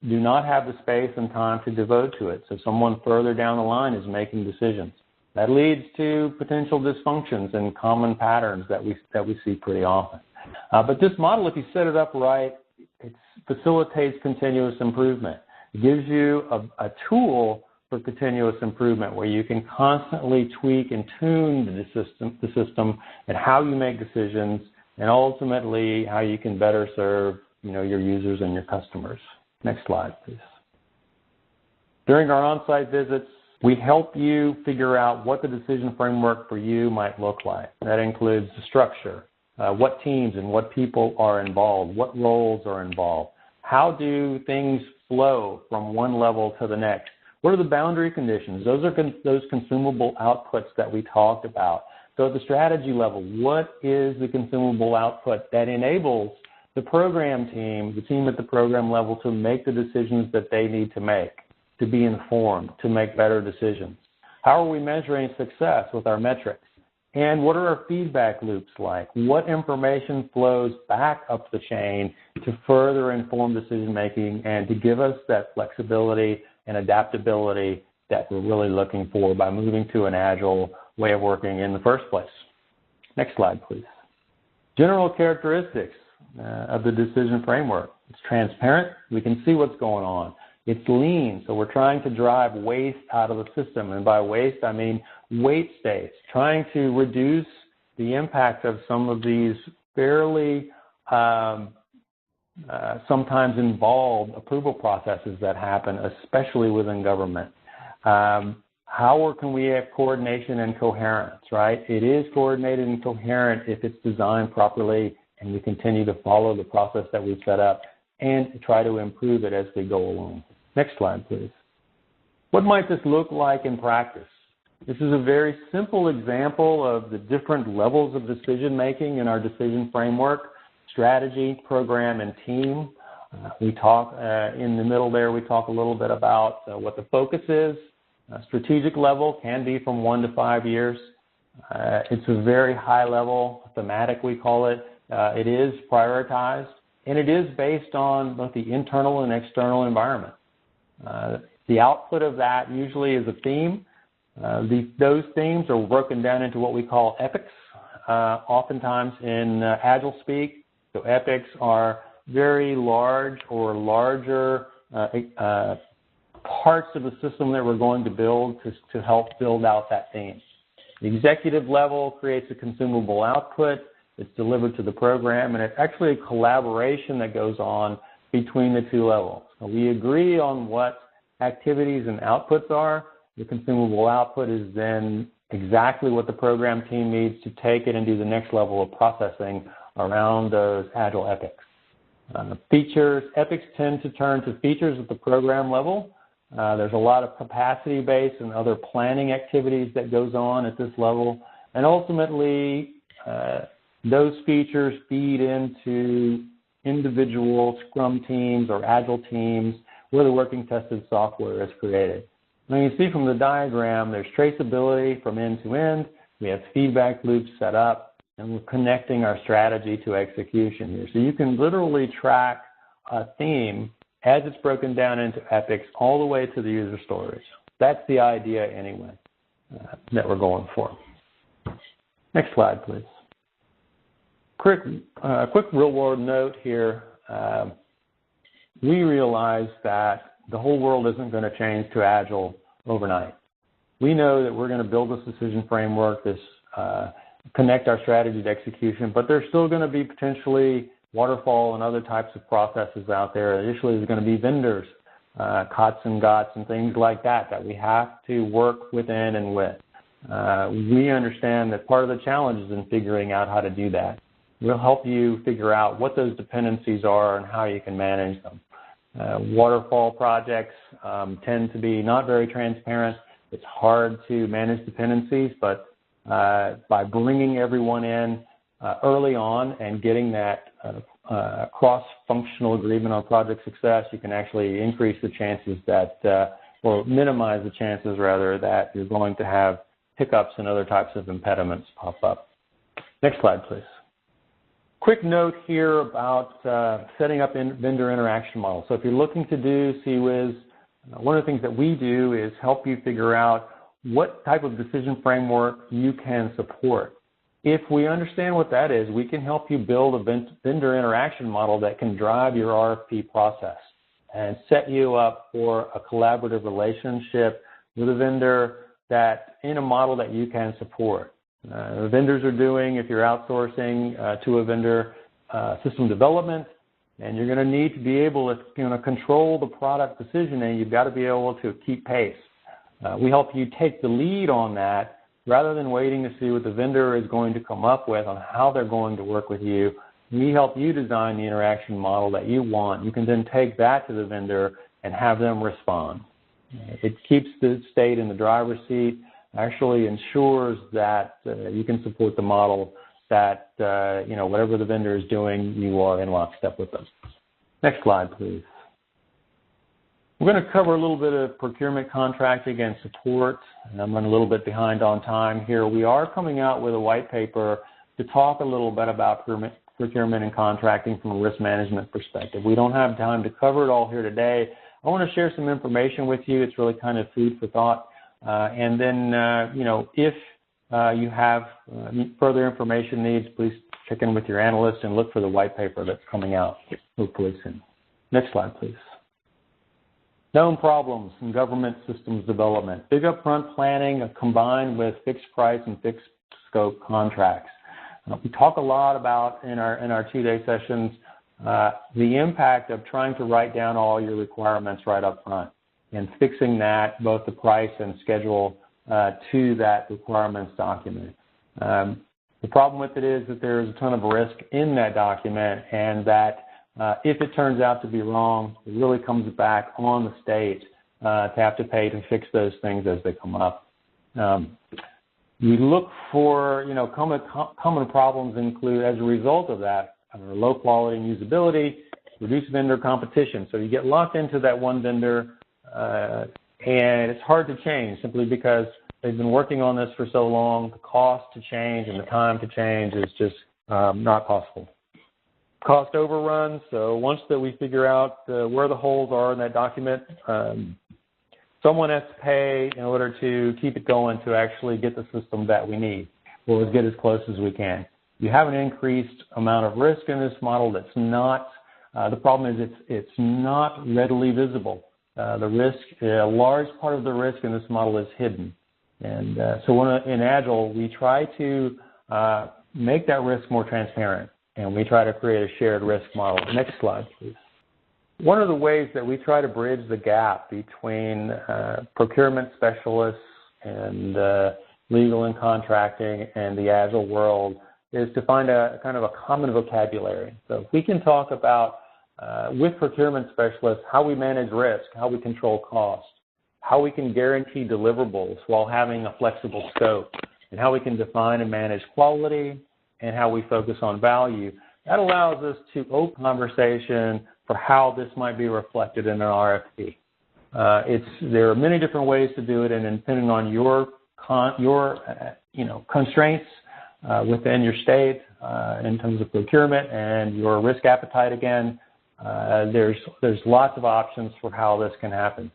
do not have the space and time to devote to it. So someone further down the line is making decisions. That leads to potential dysfunctions and common patterns that we see pretty often. But this model, if you set it up right, it facilitates continuous improvement. It gives you a tool for continuous improvement where you can constantly tweak and tune the system and how you make decisions and ultimately how you can better serve your users and your customers. Next slide, please. During our on-site visits, we help you figure out what the decision framework for you might look like. That includes the structure, what teams and what people are involved, what roles are involved. How do things flow from one level to the next? What are the boundary conditions? Those are those consumable outputs that we talked about. So at the strategy level, what is the consumable output that enables the program team, the team at the program level, to make the decisions that they need to make, to be informed, to make better decisions? How are we measuring success with our metrics? And what are our feedback loops like? What information flows back up the chain to further inform decision-making and to give us that flexibility and adaptability that we're really looking for by moving to an agile way of working in the first place? Next slide, please. General characteristics of the decision framework. It's transparent. We can see what's going on. It's lean, so we're trying to drive waste out of the system. And by waste, I mean wait states, trying to reduce the impact of some of these fairly sometimes involved approval processes that happen, especially within government. How can we have coordination and coherence, right? It is coordinated and coherent if it's designed properly and we continue to follow the process that we've set up and try to improve it as we go along. Next slide, please. What might this look like in practice? This is a very simple example of the different levels of decision-making in our decision framework: strategy, program, and team. We talk in the middle there, we talk a little bit about what the focus is, Strategic level can be from 1 to 5 years. It's a very high level, thematic we call it. It is prioritized, and it is based on both the internal and external environment. The output of that usually is a theme. Those themes are broken down into what we call epics, oftentimes in Agile speak. So epics are very large or larger parts of the system that we're going to build to help build out that theme. The executive level creates a consumable output. It's delivered to the program, and it's actually a collaboration that goes on between the two levels. So we agree on what activities and outputs are. The consumable output is then exactly what the program team needs to take it and do the next level of processing around those Agile epics. Features, epics tend to turn to features at the program level. There's a lot of capacity-based and other planning activities that goes on at this level. And ultimately, those features feed into individual Scrum teams or Agile teams where the working tested software is created. Now you see from the diagram, there's traceability from end to end. We have feedback loops set up, and we're connecting our strategy to execution here. So you can literally track a theme as it's broken down into epics all the way to the user stories. That's the idea anyway that we're going for. Next slide, please. Quick real-world note here. We realize that the whole world isn't going to change to Agile overnight. We know that we're going to build this decision framework, connect our strategy to execution, but there's still going to be potentially waterfall and other types of processes out there. Initially, there's going to be vendors, COTS and GOTS and things like that we have to work within and with. We understand that part of the challenge is in figuring out how to do that. We'll help you figure out what those dependencies are and how you can manage them. Waterfall projects tend to be not very transparent. It's hard to manage dependencies, but by bringing everyone in early on and getting that cross-functional agreement on project success, you can actually increase the chances that, or minimize the chances rather, that you're going to have hiccups and other types of impediments pop up. Next slide, please. Quick note here about setting up vendor interaction models. So if you're looking to do CWIS, one of the things that we do is help you figure out what type of decision framework you can support. If we understand what that is, we can help you build a vendor interaction model that can drive your RFP process and set you up for a collaborative relationship with a vendor that in a model that you can support. The vendors are doing, if you're outsourcing to a vendor, system development, and you're going to need to be able to control the product decisioning. You've got to be able to keep pace. We help you take the lead on that rather than waiting to see what the vendor is going to come up with on how they're going to work with you. We help you design the interaction model that you want. You can then take that to the vendor and have them respond. It keeps the state in the driver's seat, actually ensures that you can support the model that, whatever the vendor is doing, you are in lockstep with them. Next slide, please. We're going to cover a little bit of procurement contracting and support, and I'm running a little bit behind on time here. We are coming out with a white paper to talk a little bit about procurement and contracting from a risk management perspective. We don't have time to cover it all here today. I want to share some information with you. It's really kind of food for thought. And then, if you have further information needs, please check in with your analyst and look for the white paper that's coming out hopefully soon. Next slide, please. Known problems in government systems development. Big upfront planning combined with fixed price and fixed scope contracts. We talk a lot about in our two-day sessions the impact of trying to write down all your requirements right up front and fixing that, both the price and schedule to that requirements document. The problem with it is that there's a ton of risk in that document, and that if it turns out to be wrong, it really comes back on the state to have to pay to fix those things as they come up. We look for, common problems include, as a result of that, low quality and usability, reduced vendor competition. So you get locked into that one vendor, and it's hard to change simply because they've been working on this for so long. The cost to change and the time to change is just not possible. Cost overruns, so once that we figure out where the holes are in that document, someone has to pay in order to keep it going to actually get the system that we need, or get as close as we can. You have an increased amount of risk in this model that's not, the problem is it's not readily visible. The risk, a large part of the risk in this model is hidden. And so in Agile, we try to make that risk more transparent, and we try to create a shared risk model. Next slide, please. One of the ways that we try to bridge the gap between procurement specialists and legal and contracting and the Agile world is to find a kind of a common vocabulary. So if we can talk about, with procurement specialists, how we manage risk, how we control cost, how we can guarantee deliverables while having a flexible scope, and how we can define and manage quality, and how we focus on value, that allows us to open conversation for how this might be reflected in an RFP. There are many different ways to do it, and depending on your constraints within your state in terms of procurement and your risk appetite, again, there's lots of options for how this can happen.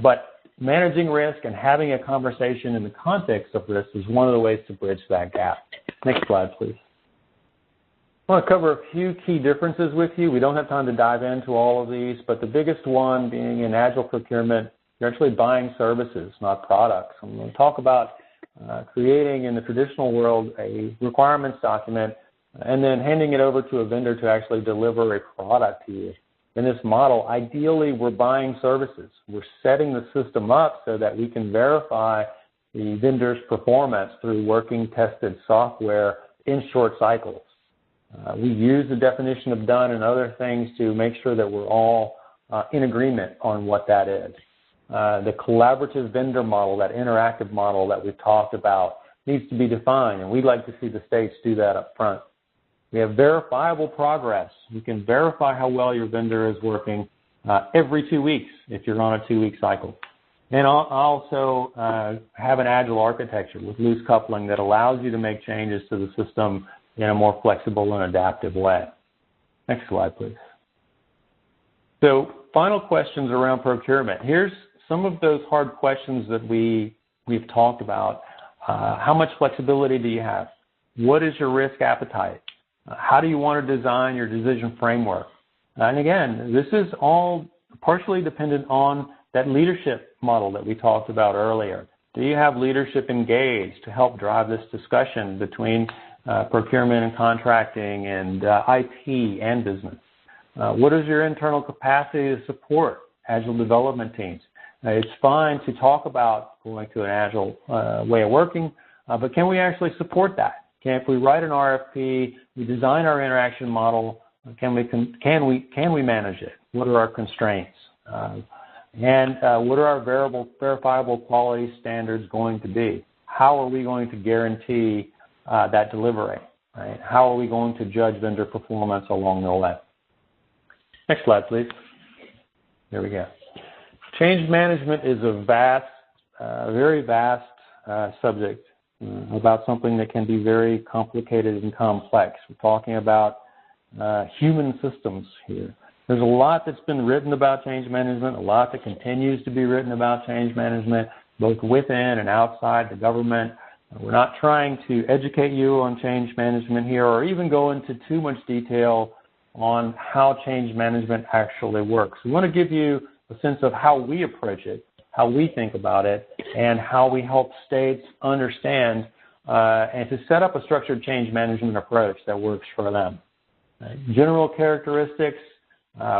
But managing risk and having a conversation in the context of risk is one of the ways to bridge that gap. Next slide, please. I want to cover a few key differences with you. We don't have time to dive into all of these, but the biggest one being in Agile procurement, you're actually buying services, not products. I'm going to talk about creating in the traditional world a requirements document and then handing it over to a vendor to actually deliver a product to you. In this model, ideally, we're buying services. We're setting the system up so that we can verify the vendor's performance through working, tested software in short cycles. We use the definition of done and other things to make sure that we're all in agreement on what that is. The collaborative vendor model, that interactive model that we've talked about, needs to be defined, and we'd like to see the states do that up front. We have verifiable progress. You can verify how well your vendor is working every 2 weeks if you're on a 2-week cycle. And also have an Agile architecture with loose coupling that allows you to make changes to the system in a more flexible and adaptive way. Next slide, please. So final questions around procurement. Here's some of those hard questions that we've talked about. How much flexibility do you have? What is your risk appetite? How do you want to design your decision framework? And again, this is all partially dependent on that leadership model that we talked about earlier. Do you have leadership engaged to help drive this discussion between procurement and contracting and IT and business? What is your internal capacity to support Agile development teams? It's fine to talk about going to an Agile way of working, but can we actually support that? If we write an RFP, we design our interaction model, can we manage it? What are our constraints? And what are our verifiable quality standards going to be? How are we going to guarantee that delivery? Right? How are we going to judge vendor performance along the way? Next slide, please. There we go. Change management is a vast, very vast subject about something that can be very complicated and complex. We're talking about human systems here. There's a lot that's been written about change management, a lot that continues to be written about change management, both within and outside the government. We're not trying to educate you on change management here or even go into too much detail on how change management actually works. We want to give you a sense of how we approach it, how we think about it, and how we help states understand and to set up a structured change management approach that works for them. General characteristics,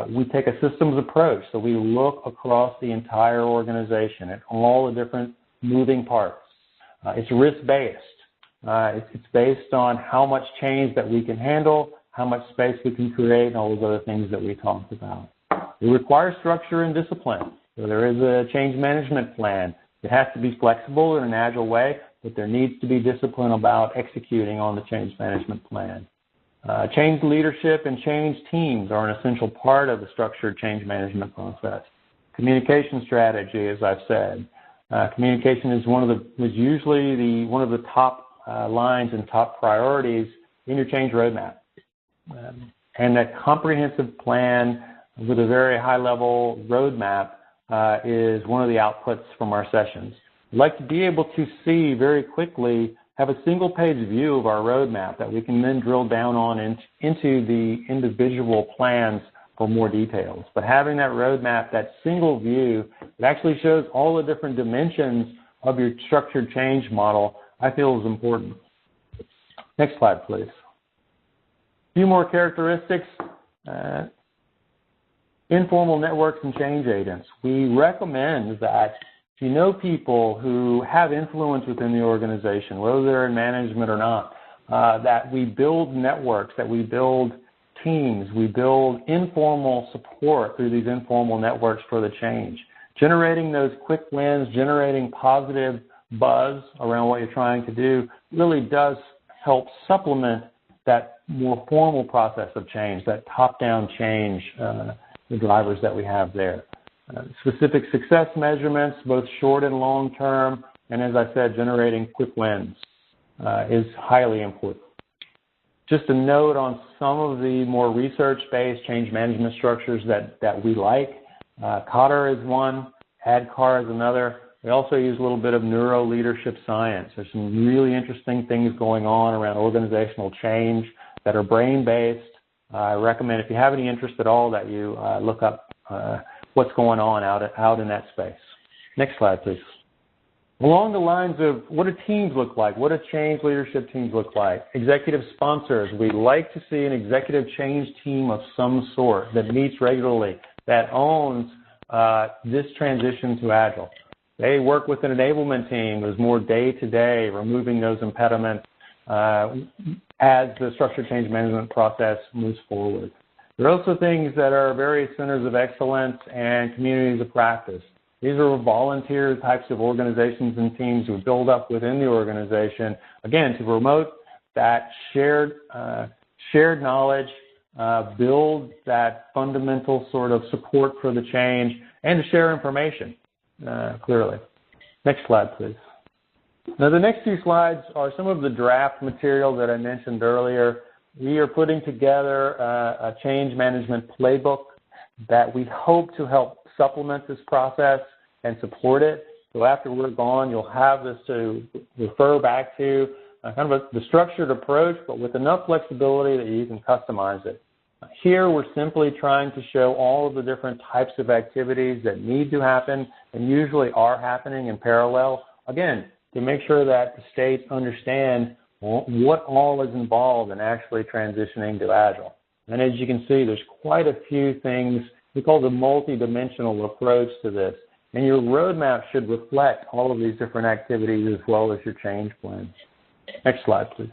we take a systems approach, so we look across the entire organization at all the different moving parts. It's risk-based. It's based on how much change that we can handle, how much space we can create, and all those other things that we talked about. It requires structure and discipline. So there is a change management plan. It has to be flexible in an agile way, but there needs to be discipline about executing on the change management plan. Change leadership and change teams are an essential part of the structured change management process. Communication strategy, as I've said. Communication is usually one of the top lines and top priorities in your change roadmap. And that comprehensive plan with a very high-level roadmap is one of the outputs from our sessions. I'd like to be able to see very quickly, have a single-page view of our roadmap that we can then drill down on into the individual plans for more details. But having that roadmap, that single view, it actually shows all the different dimensions of your structured change model, I feel is important. Next slide, please. A few more characteristics. Informal networks and change agents. We recommend that if you know people who have influence within the organization, whether they're in management or not, that we build networks, that we build teams, we build informal support through these informal networks for the change. Generating those quick wins, generating positive buzz around what you're trying to do really does help supplement that more formal process of change, that top-down change, the drivers that we have there. Specific success measurements, both short and long-term, and as I said, generating quick wins is highly important. Just a note on some of the more research-based change management structures that we like. Cotter is one, ADKAR is another. We also use a little bit of neuro-leadership science. There's some really interesting things going on around organizational change that are brain-based. I recommend, if you have any interest at all, that you look up what's going on out in that space. Next slide, please. Along the lines of what do teams look like? What do change leadership teams look like? Executive sponsors. We like to see an executive change team of some sort that meets regularly, that owns this transition to Agile. They work with an enablement team who's more day-to-day, removing those impediments as the structured change management process moves forward. There are also things that are various centers of excellence and communities of practice. These are volunteer types of organizations and teams who build up within the organization, again, to promote that shared knowledge, build that fundamental sort of support for the change, and to share information clearly. Next slide, please. Now, the next two slides are some of the draft material that I mentioned earlier. We are putting together a change management playbook that we hope to help supplement this process and support it. So after we're gone, you'll have this to refer back to, kind of the structured approach, but with enough flexibility that you can customize it. Here, we're simply trying to show all of the different types of activities that need to happen and usually are happening in parallel, again, to make sure that the states understand what all is involved in actually transitioning to Agile. And as you can see, there's quite a few things. We call the multidimensional approach to this. And your roadmap should reflect all of these different activities as well as your change plans. Next slide, please.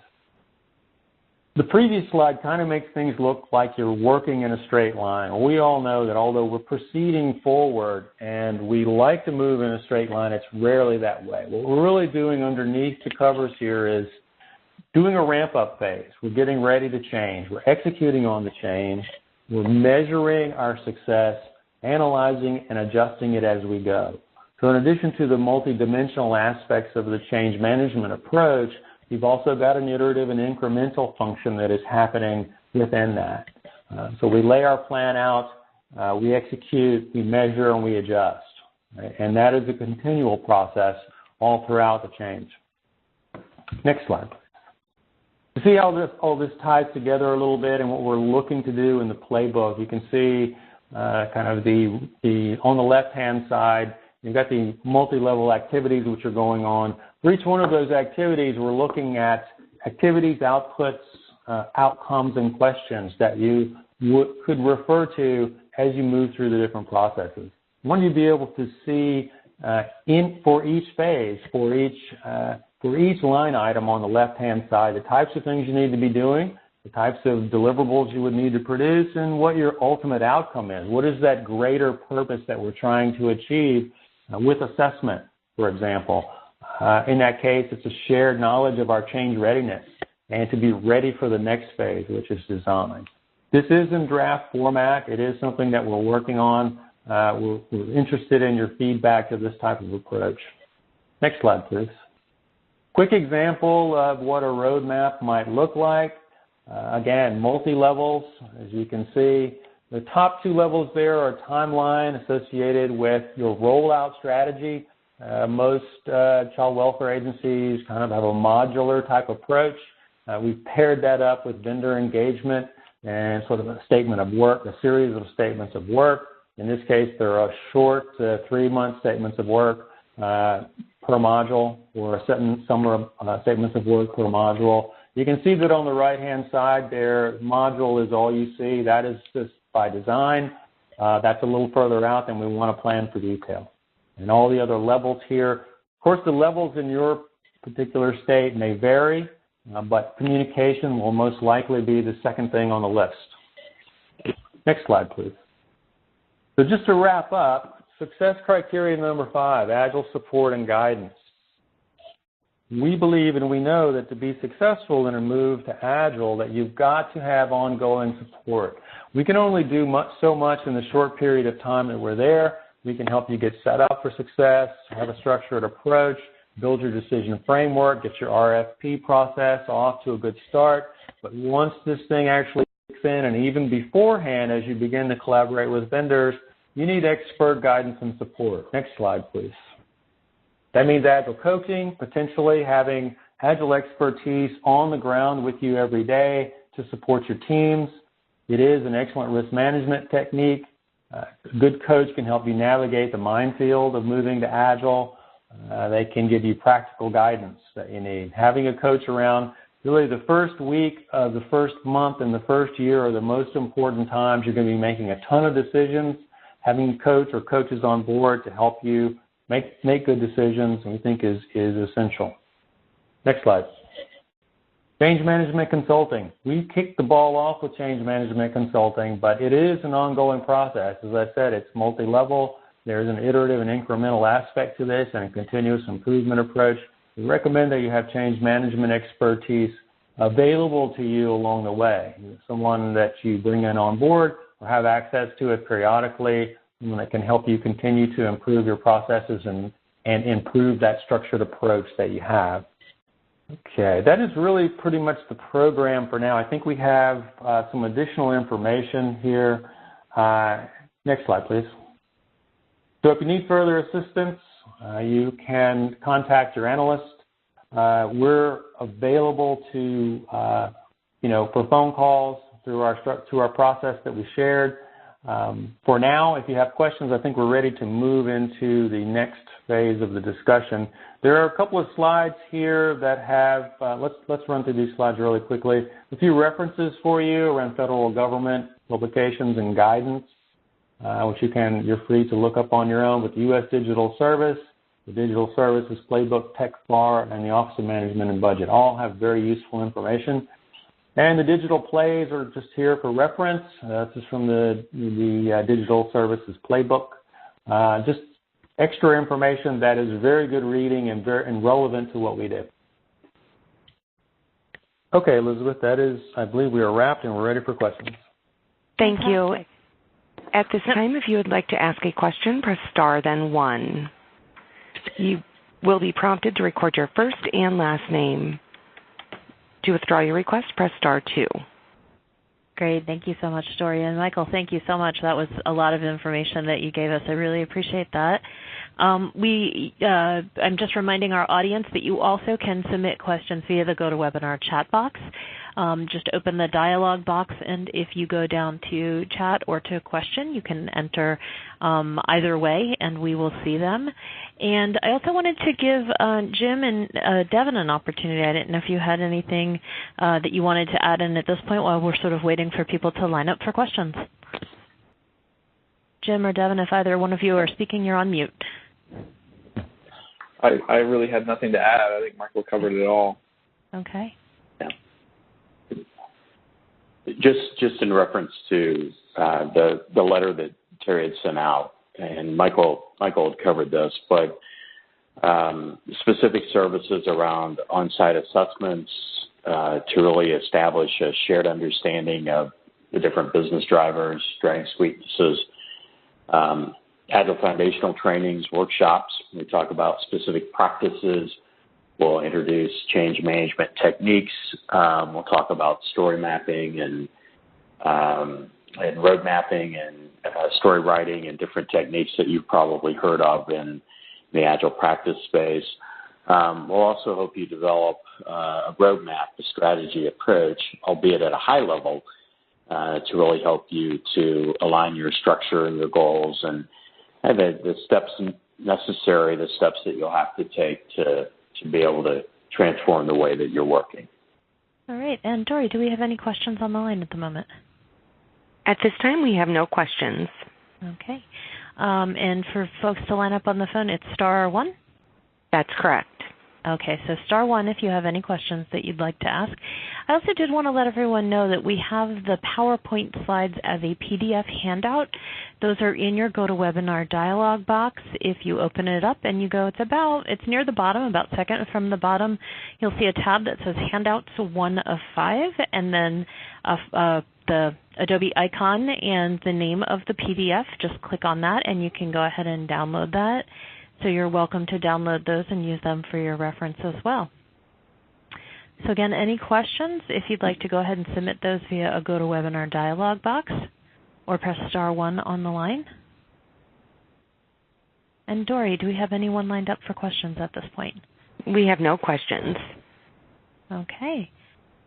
The previous slide kind of makes things look like you're working in a straight line. We all know that although we're proceeding forward and we like to move in a straight line, it's rarely that way. What we're really doing underneath the covers here is doing a ramp-up phase. We're getting ready to change. We're executing on the change. We're measuring our success, analyzing and adjusting it as we go. So in addition to the multidimensional aspects of the change management approach, you've also got an iterative and incremental function that is happening within that. So we lay our plan out, we execute, we measure, and we adjust. Right? And that is a continual process all throughout the change. Next slide. To see how all this ties together a little bit and what we're looking to do in the playbook, you can see kind of on the left-hand side, you've got the multi-level activities which are going on. For each one of those activities, we're looking at activities, outputs, outcomes, and questions that you could refer to as you move through the different processes. I want you to be able to see for each phase, for each line item on the left-hand side, the types of things you need to be doing, the types of deliverables you would need to produce, and what your ultimate outcome is. What is that greater purpose that we're trying to achieve with assessment, for example? In that case, it's a shared knowledge of our change readiness and to be ready for the next phase, which is design. This is in draft format. It is something that we're working on. We're interested in your feedback to this type of approach. Next slide, please. Quick example of what a roadmap might look like. Again, multi-levels, as you can see. The top two levels there are timeline associated with your rollout strategy. Most child welfare agencies kind of have a modular type approach. We've paired that up with vendor engagement and sort of a statement of work, a series of statements of work. In this case, there are short 3-month statements of work per module, or some statements of work per module. You can see that on the right-hand side there, module is all you see. That is just by design. That's a little further out than we want to plan for detail. And all the other levels here, of course, the levels in your particular state may vary, but communication will most likely be the second thing on the list. Next slide, please. So just to wrap up, success criterion number 5, Agile support and guidance. We believe and we know that to be successful in a move to Agile, that you've got to have ongoing support. We can only do so much in the short period of time that we're there. We can help you get set up for success, have a structured approach, build your decision framework, get your RFP process off to a good start. But once this thing actually kicks in, and even beforehand as you begin to collaborate with vendors, you need expert guidance and support. Next slide, please. That means Agile coaching, potentially having Agile expertise on the ground with you every day to support your teams. It is an excellent risk management technique. A good coach can help you navigate the minefield of moving to Agile. They can give you practical guidance that you need. Having a coach around, really the first week of the first month and the first year are the most important times. You're going to be making a ton of decisions. Having a coach or coaches on board to help you make good decisions, we think is essential. Next slide. Change management consulting. We kicked the ball off with change management consulting, but it is an ongoing process. As I said, it's multi-level. There's an iterative and incremental aspect to this and a continuous improvement approach. We recommend that you have change management expertise available to you along the way. Someone that you bring in on board or have access to it periodically, someone that can help you continue to improve your processes and improve that structured approach that you have. Okay, that is really pretty much the program for now. I think we have some additional information here. Next slide, please. So if you need further assistance, you can contact your analyst. We're available to, for phone calls through our process that we shared. For now, if you have questions, I think we're ready to move into the next phase of the discussion. There are a couple of slides here that have, let's run through these slides really quickly. A few references for you around federal government publications and guidance, which you're free to look up on your own with the U.S. Digital Service, the Digital Services Playbook, TechFAR, and the Office of Management and Budget. All have very useful information. And the digital plays are just here for reference. This is from the Digital Services Playbook. Just extra information that is very good reading and relevant to what we do. Okay, Elizabeth, I believe we are wrapped and we're ready for questions. Thank you. At this time, if you would like to ask a question, press star, then 1. You will be prompted to record your first and last name. To withdraw your request, press star 2. Great. Thank you so much, Dory. And Michael, thank you so much. That was a lot of information that you gave us. I really appreciate that. I'm just reminding our audience that you also can submit questions via the GoToWebinar chat box. Just open the dialog box, and if you go down to chat or to question, you can enter either way, and we will see them. And I also wanted to give Jim and Devin an opportunity. I didn't know if you had anything that you wanted to add in at this point while we're sort of waiting for people to line up for questions. Jim or Devin, if either one of you are speaking, you're on mute. I really had nothing to add. I think Michael covered it all. Okay. Yeah. Just in reference to the letter that Terry had sent out, and Michael had covered this, but specific services around on-site assessments to really establish a shared understanding of the different business drivers, strengths, weaknesses, Agile foundational trainings, workshops. We talk about specific practices. We'll introduce change management techniques. We'll talk about story mapping and road mapping and story writing and different techniques that you've probably heard of in the Agile practice space. We'll also help you develop a roadmap, a strategy approach, albeit at a high level, to really help you to align your structure and your goals and the steps necessary, the steps that you'll have to take to be able to transform the way that you're working. All right. And Dory, do we have any questions on the line at the moment? At this time, we have no questions. Okay. And for folks to line up on the phone, it's *1? That's correct. Okay, so *1 if you have any questions that you'd like to ask. I also did want to let everyone know that we have the PowerPoint slides as a PDF handout. Those are in your GoToWebinar dialog box. If you open it up and you go, it's near the bottom, about second from the bottom, you'll see a tab that says Handouts 1 of 5, and then the Adobe icon and the name of the PDF. Just click on that and you can go ahead and download that. So you're welcome to download those and use them for your reference as well. So again, any questions, if you'd like to go ahead and submit those via a GoToWebinar dialog box or press *1 on the line. And Dory, do we have anyone lined up for questions at this point? We have no questions. Okay.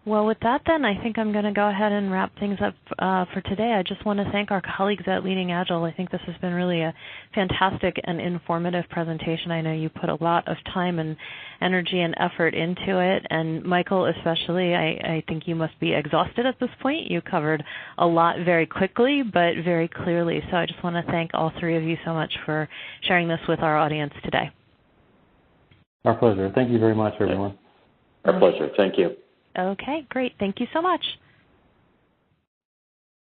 Well, with that then, I think I'm going to go ahead and wrap things up for today. I just want to thank our colleagues at LeadingAgile. I think this has been really a fantastic and informative presentation. I know you put a lot of time and energy and effort into it, and Michael especially, I think you must be exhausted at this point. You covered a lot very quickly but very clearly, so I just want to thank all three of you so much for sharing this with our audience today. Our pleasure. Thank you very much, everyone. Our pleasure. Thank you. Okay, great. Thank you so much.